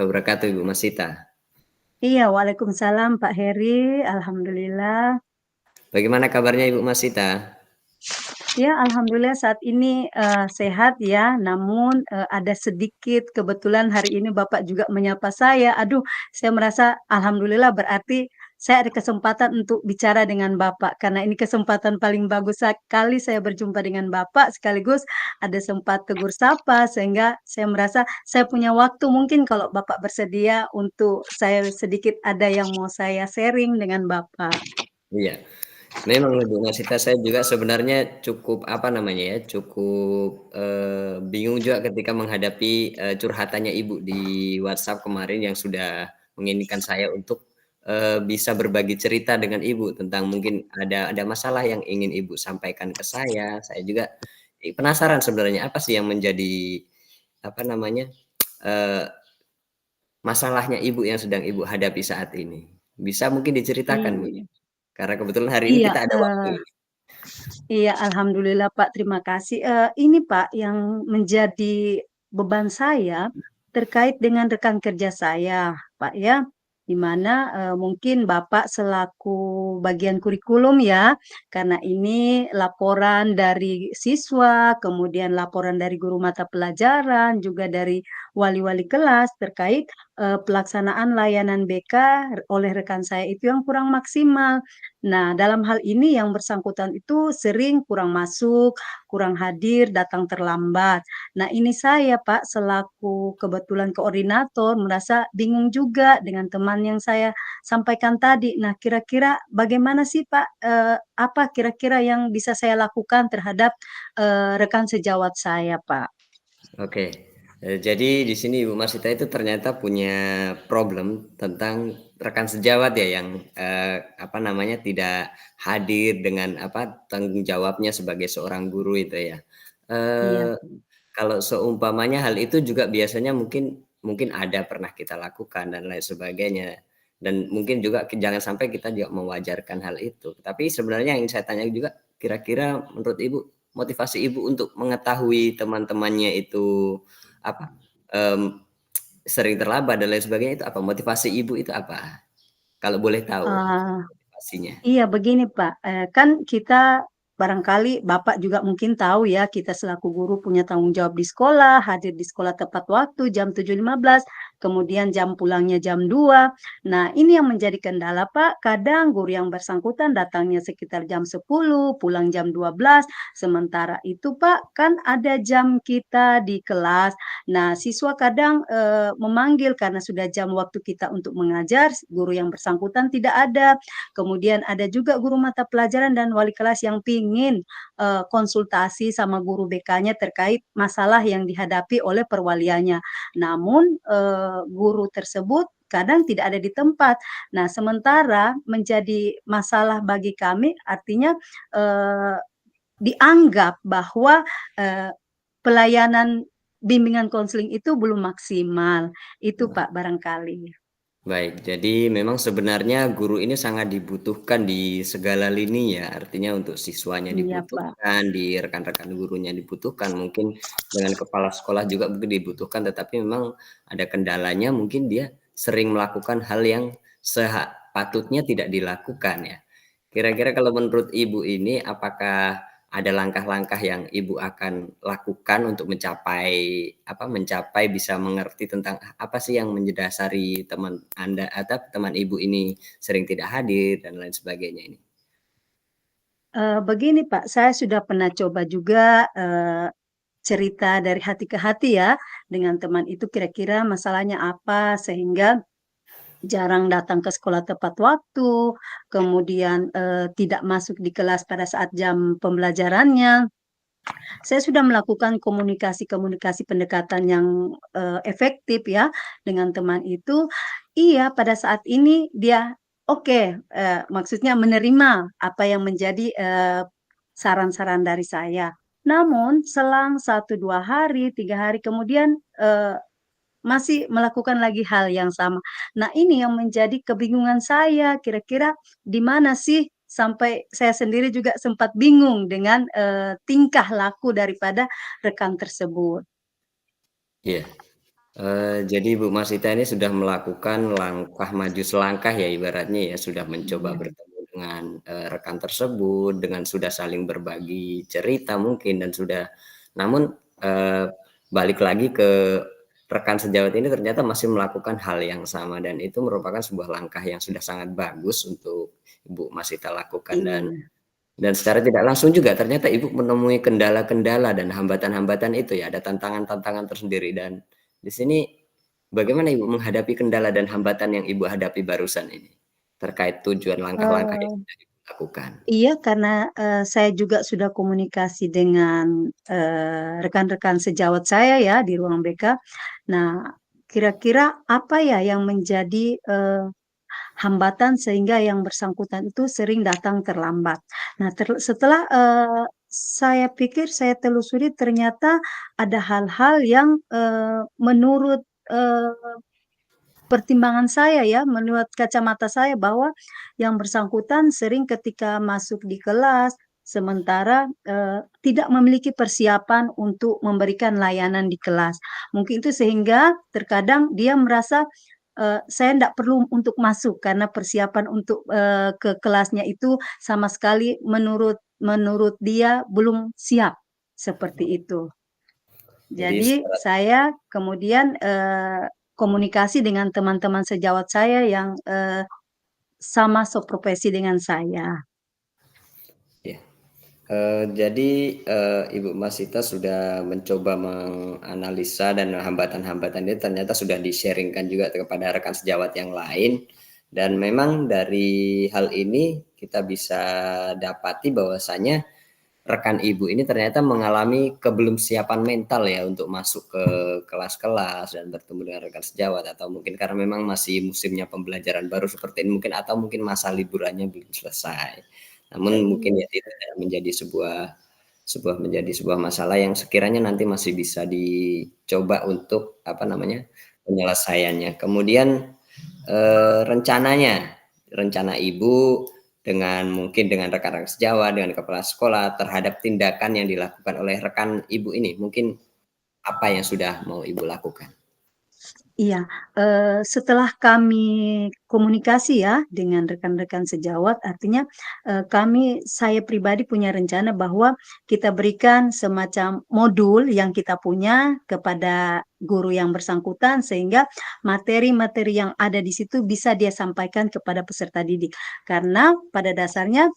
Wabarakatuh, Ibu Masita. Iya, waalaikumsalam Pak Heri. Alhamdulillah. Bagaimana kabarnya Ibu Masita? Ya, alhamdulillah saat ini sehat ya. Namun ada sedikit kebetulan hari ini Bapak juga menyapa saya. Aduh, saya merasa alhamdulillah berarti saya ada kesempatan untuk bicara dengan Bapak karena ini kesempatan paling bagus sekali saya berjumpa dengan Bapak sekaligus ada sempat tegur sapa sehingga saya merasa saya punya waktu mungkin kalau Bapak bersedia untuk saya sedikit ada yang mau saya sharing dengan Bapak. Iya, memang Ibu Masita saya juga sebenarnya cukup apa namanya ya, cukup bingung juga ketika menghadapi curhatannya Ibu di WhatsApp kemarin yang sudah menginginkan saya untuk bisa berbagi cerita dengan Ibu tentang mungkin ada masalah yang ingin Ibu sampaikan ke saya. Saya juga penasaran sebenarnya apa sih yang menjadi apa namanya eh, masalahnya Ibu yang sedang Ibu hadapi saat ini. Bisa mungkin diceritakan Bu? Iya, Karena kebetulan hari ini iya, kita ada waktu ini. iya, alhamdulillah Pak, terima kasih. Ini Pak, yang menjadi beban saya terkait dengan rekan kerja saya, Pak ya, di mana mungkin Bapak selaku bagian kurikulum ya, karena ini laporan dari siswa, kemudian laporan dari guru mata pelajaran, juga dari wali-wali kelas terkait pelaksanaan layanan BK oleh rekan saya itu yang kurang maksimal. Nah, dalam hal ini yang bersangkutan itu sering kurang masuk, kurang hadir, datang terlambat. Nah, ini saya, Pak, selaku kebetulan koordinator merasa bingung juga dengan teman yang saya sampaikan tadi. Nah, kira-kira bagaimana sih, Pak? Apa kira-kira yang bisa saya lakukan terhadap rekan sejawat saya, Pak? Oke. Jadi di sini Ibu Masita itu ternyata punya problem tentang rekan sejawat ya yang apa namanya tidak hadir dengan apa tanggung jawabnya sebagai seorang guru itu ya. Iya, Eh, Pak. Kalau seumpamanya hal itu juga biasanya mungkin mungkin ada pernah kita lakukan dan lain sebagainya. Dan mungkin juga jangan sampai kita juga mewajarkan hal itu. Tapi sebenarnya yang saya tanya juga kira-kira menurut Ibu motivasi Ibu untuk mengetahui teman-temannya itu apa em, sering terlambat dan lain sebagainya itu apa? Motivasi Ibu itu apa? Kalau boleh tahu Eh, motivasinya. Iya begini Pak, kan kita barangkali Bapak juga mungkin tahu ya, kita selaku guru punya tanggung jawab di sekolah, hadir di sekolah tepat waktu jam 7.15, kemudian jam pulangnya jam 2. Nah, ini yang menjadi kendala Pak, kadang guru yang bersangkutan datangnya sekitar jam 10, pulang jam 12, sementara itu Pak, kan ada jam kita di kelas. Nah, siswa kadang memanggil karena sudah jam waktu kita untuk mengajar, guru yang bersangkutan tidak ada. Kemudian ada juga guru mata pelajaran dan wali kelas yang pingin konsultasi sama guru BK-nya terkait masalah yang dihadapi oleh perwaliannya. Namun guru tersebut kadang tidak ada di tempat. Nah, sementara menjadi masalah bagi kami artinya eh, dianggap bahwa eh, pelayanan bimbingan konseling itu belum maksimal. Itu Pak barangkali. Baik, jadi memang sebenarnya guru ini sangat dibutuhkan di segala lini ya. Artinya untuk siswanya Iya Pak. dibutuhkan, di rekan-rekan gurunya dibutuhkan, mungkin dengan kepala sekolah juga mungkin dibutuhkan, tetapi memang ada kendalanya, mungkin dia sering melakukan hal yang sepatutnya tidak dilakukan ya. Kira-kira kalau menurut Ibu ini apakah ada langkah-langkah yang Ibu akan lakukan untuk mencapai apa mencapai bisa mengerti tentang apa sih yang mendasari teman Anda atau teman Ibu ini sering tidak hadir dan lain sebagainya ini? Begini Pak, saya sudah pernah coba juga cerita dari hati ke hati ya dengan teman itu kira-kira masalahnya apa sehingga jarang datang ke sekolah tepat waktu, kemudian tidak masuk di kelas pada saat jam pembelajarannya. Saya sudah melakukan komunikasi-komunikasi pendekatan yang efektif ya dengan teman itu. Iya, pada saat ini dia oke, maksudnya menerima apa yang menjadi saran-saran dari saya. Namun selang 1, 2 hari, 3 hari kemudian masih melakukan lagi hal yang sama. Nah, ini yang menjadi kebingungan saya, kira-kira di mana sih sampai saya sendiri juga sempat bingung dengan tingkah laku daripada rekan tersebut. Iya. Jadi Ibu Masita ini sudah melakukan langkah maju selangkah ya ibaratnya ya, sudah mencoba Iya, bertemu dengan, rekan tersebut, dengan sudah saling berbagi cerita mungkin dan sudah namun, balik lagi ke rekan sejawat ini ternyata masih melakukan hal yang sama dan itu merupakan sebuah langkah yang sudah sangat bagus untuk Ibu Masita lakukan iya. dan secara tidak langsung juga ternyata Ibu menemui kendala-kendala dan hambatan-hambatan itu ya, ada tantangan-tantangan tersendiri dan di sini bagaimana Ibu menghadapi kendala dan hambatan yang Ibu hadapi barusan ini? Terkait tujuan langkah-langkah yang Eee, sudah Ibu lakukan. iya karena, saya juga sudah komunikasi dengan, rekan-rekan sejawat saya ya di ruang BK. Nah, kira-kira apa ya yang menjadi, hambatan sehingga yang bersangkutan itu sering datang terlambat. Nah setelah, saya pikir saya telusuri ternyata ada hal-hal yang, menurut, pertimbangan saya ya, menurut kacamata saya bahwa yang bersangkutan sering ketika masuk di kelas, sementara, tidak memiliki persiapan untuk memberikan layanan di kelas. Mungkin itu sehingga terkadang dia merasa, saya ndak perlu untuk masuk karena persiapan untuk, ke kelasnya itu sama sekali menurut menurut dia belum siap, seperti itu. Jadi Jadi secara saya kemudian, komunikasi dengan teman-teman sejawat saya yang, sama seprofesi dengan saya. ya, jadi, Ibu Masita sudah mencoba menganalisa dan hambatan-hambatan ini ternyata sudah di-sharing-kan juga kepada rekan sejawat yang lain dan memang dari hal ini kita bisa dapati bahwasanya rekan Ibu ini ternyata mengalami kebelumsiapan mental ya untuk masuk ke kelas-kelas dan bertemu dengan rekan sejawat atau mungkin karena memang masih musimnya pembelajaran baru seperti ini mungkin atau mungkin masa liburannya belum selesai. Namun mungkin Iya. ya itu tidak menjadi menjadi sebuah masalah yang sekiranya nanti masih bisa dicoba untuk apa namanya penyelesaiannya. Kemudian rencana Ibu dengan mungkin dengan rekan-rekan sejawat, dengan kepala sekolah terhadap tindakan yang dilakukan oleh rekan Ibu ini, mungkin apa yang sudah mau Ibu lakukan? Iya, setelah kami komunikasi ya dengan rekan-rekan sejawat, artinya, saya pribadi punya rencana bahwa kita berikan semacam modul yang kita punya kepada guru yang bersangkutan, sehingga materi-materi yang ada di situ bisa dia sampaikan kepada peserta didik. Karena pada dasarnya,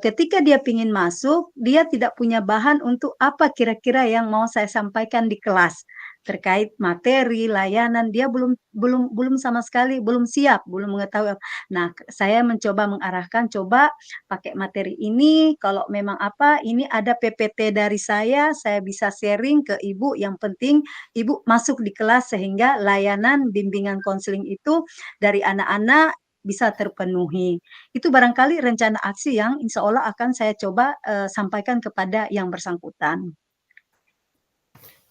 ketika dia ingin masuk, dia tidak punya bahan untuk apa kira-kira yang mau saya sampaikan di kelas. Terkait materi, layanan, dia belum sama sekali belum siap, belum mengetahui. Nah, saya mencoba mengarahkan, "Coba pakai materi ini, kalau memang apa, ini ada PPT dari saya bisa sharing ke Ibu, yang penting Ibu masuk di kelas sehingga layanan bimbingan konseling itu dari anak-anak bisa terpenuhi." Itu barangkali rencana aksi yang insya Allah akan saya coba, sampaikan kepada yang bersangkutan.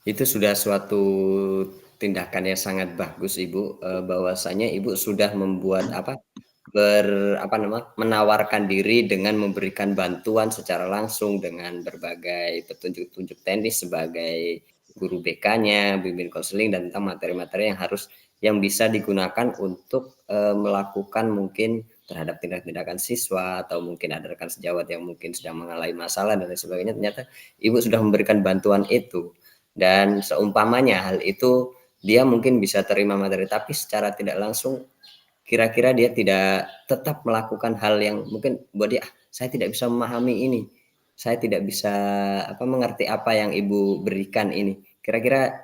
Itu sudah suatu tindakan yang sangat bagus Ibu, bahwasanya Ibu sudah membuat apa, apa menawarkan diri dengan memberikan bantuan secara langsung dengan berbagai petunjuk-petunjuk teknis sebagai guru BK-nya, bimbing konseling dan tentang materi-materi yang bisa digunakan untuk, melakukan mungkin terhadap tindak-tindakan siswa atau mungkin ada rekan sejawat yang mungkin sedang mengalami masalah dan lain sebagainya, ternyata Ibu sudah memberikan bantuan itu. Dan seumpamanya hal itu dia mungkin bisa terima materi, tapi secara tidak langsung kira-kira dia tidak tetap melakukan hal yang mungkin buat dia, "Ah, saya tidak bisa memahami ini, saya tidak bisa apa, mengerti apa yang Ibu berikan ini." Kira-kira,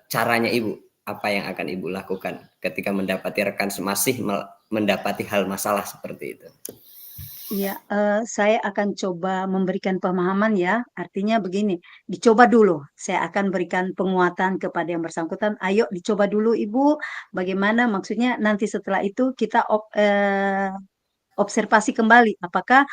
caranya Ibu, apa yang akan Ibu lakukan ketika mendapati rekan masih mendapati hal masalah seperti itu? Iya, saya akan coba memberikan pemahaman ya, artinya begini, dicoba dulu, saya akan berikan penguatan kepada yang bersangkutan, "Ayo dicoba dulu Ibu, bagaimana?" Maksudnya nanti setelah itu kita observasi kembali, apakah,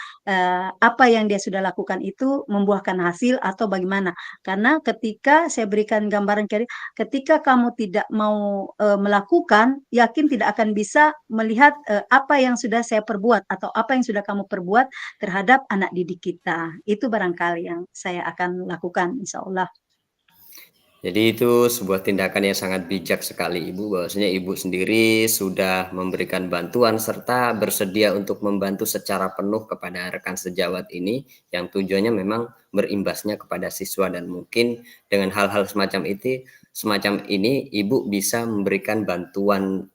apa yang dia sudah lakukan itu membuahkan hasil atau bagaimana. Karena ketika saya berikan gambaran ketika kamu tidak mau, melakukan, yakin tidak akan bisa melihat, apa yang sudah saya perbuat atau apa yang sudah kamu perbuat terhadap anak didik kita. Itu barangkali yang saya akan lakukan, insya Allah. Jadi itu sebuah tindakan yang sangat bijak sekali Ibu, bahwasanya Ibu sendiri sudah memberikan bantuan serta bersedia untuk membantu secara penuh kepada rekan sejawat ini, yang tujuannya memang berimbasnya kepada siswa dan mungkin dengan hal-hal semacam ini Ibu bisa memberikan bantuan,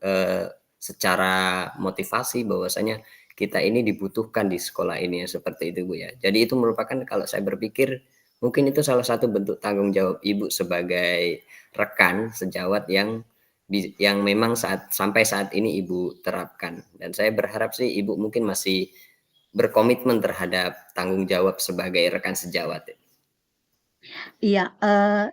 secara motivasi bahwasanya kita ini dibutuhkan di sekolah ini ya, seperti itu Bu ya. Jadi itu merupakan kalau saya berpikir mungkin itu salah satu bentuk tanggung jawab Ibu sebagai rekan sejawat yang memang sampai saat ini Ibu terapkan dan saya berharap sih Ibu mungkin masih berkomitmen terhadap tanggung jawab sebagai rekan sejawat. Iya,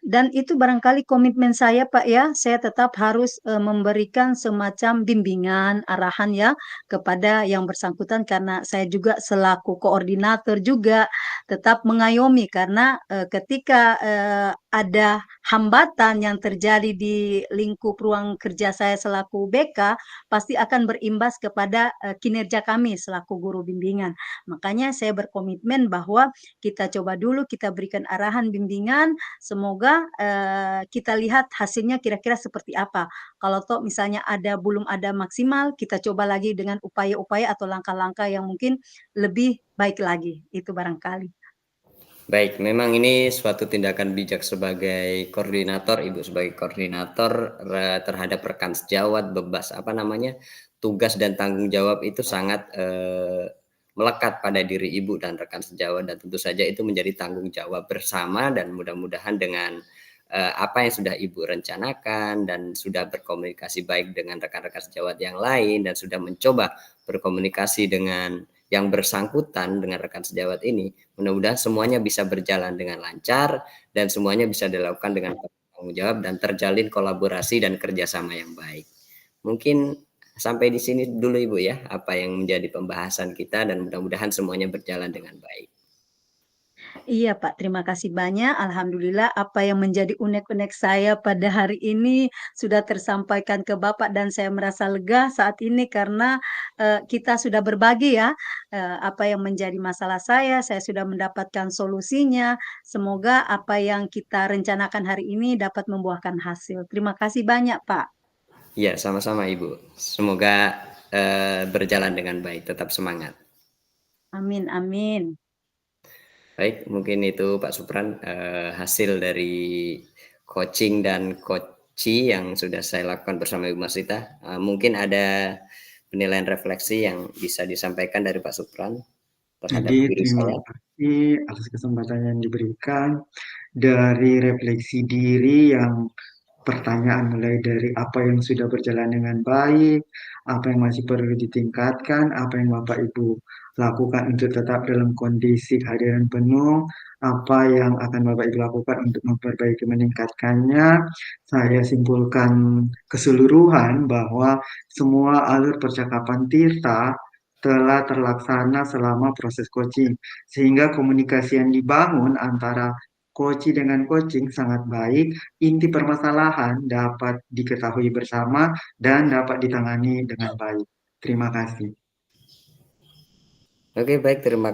dan itu barangkali komitmen saya, Pak, ya. Saya tetap harus, memberikan semacam bimbingan, arahan ya, kepada yang bersangkutan karena saya juga selaku koordinator juga tetap mengayomi karena, ketika, ada hambatan yang terjadi di lingkup ruang kerja saya selaku BK, pasti akan berimbas kepada, kinerja kami selaku guru bimbingan. Makanya saya berkomitmen bahwa kita coba dulu, kita berikan arahan bimbingan, semoga, kita lihat hasilnya kira-kira seperti apa. Kalau toh misalnya belum ada maksimal, kita coba lagi dengan upaya-upaya atau langkah-langkah yang mungkin lebih baik lagi, itu barangkali. Baik, memang ini suatu tindakan bijak sebagai koordinator, Ibu sebagai koordinator terhadap rekan sejawat, apa namanya, tugas dan tanggung jawab itu sangat melekat pada diri Ibu dan rekan sejawat dan tentu saja itu menjadi tanggung jawab bersama dan mudah-mudahan dengan apa yang sudah Ibu rencanakan dan sudah berkomunikasi baik dengan rekan-rekan sejawat yang lain dan sudah mencoba berkomunikasi dengan yang bersangkutan dengan rekan sejawat ini, mudah-mudahan semuanya bisa berjalan dengan lancar dan semuanya bisa dilakukan dengan tanggung jawab dan terjalin kolaborasi dan kerjasama yang baik. Mungkin sampai di sini dulu Ibu ya, apa yang menjadi pembahasan kita dan mudah-mudahan semuanya berjalan dengan baik. Iya, Pak, terima kasih banyak. Alhamdulillah apa yang menjadi unek-unek saya pada hari ini sudah tersampaikan ke Bapak dan saya merasa lega saat ini karena, kita sudah berbagi ya, apa yang menjadi masalah saya sudah mendapatkan solusinya. Semoga apa yang kita rencanakan hari ini dapat membuahkan hasil. Terima kasih banyak, Pak. Iya, sama-sama Ibu. Semoga berjalan dengan baik, tetap semangat. Amin amin. Baik, mungkin itu Pak Supran, hasil dari coaching dan coachee yang sudah saya lakukan bersama Ibu Masita. Mungkin ada penilaian refleksi yang bisa disampaikan dari Pak Supran terhadap Jadi diri terima saya? kasih atas kesempatan yang diberikan dari refleksi diri yang pertanyaan mulai dari apa yang sudah berjalan dengan baik, apa yang masih perlu ditingkatkan, apa yang Bapak Ibu lakukan untuk tetap dalam kondisi kehadiran penuh, apa yang akan Bapak Ibu lakukan untuk memperbaiki meningkatkannya. Saya simpulkan keseluruhan bahwa semua alur percakapan Tirta telah terlaksana selama proses coaching, sehingga komunikasi yang dibangun antara coaching dengan coaching sangat baik, inti permasalahan dapat diketahui bersama dan dapat ditangani dengan baik. Terima kasih. Oke, baik, terima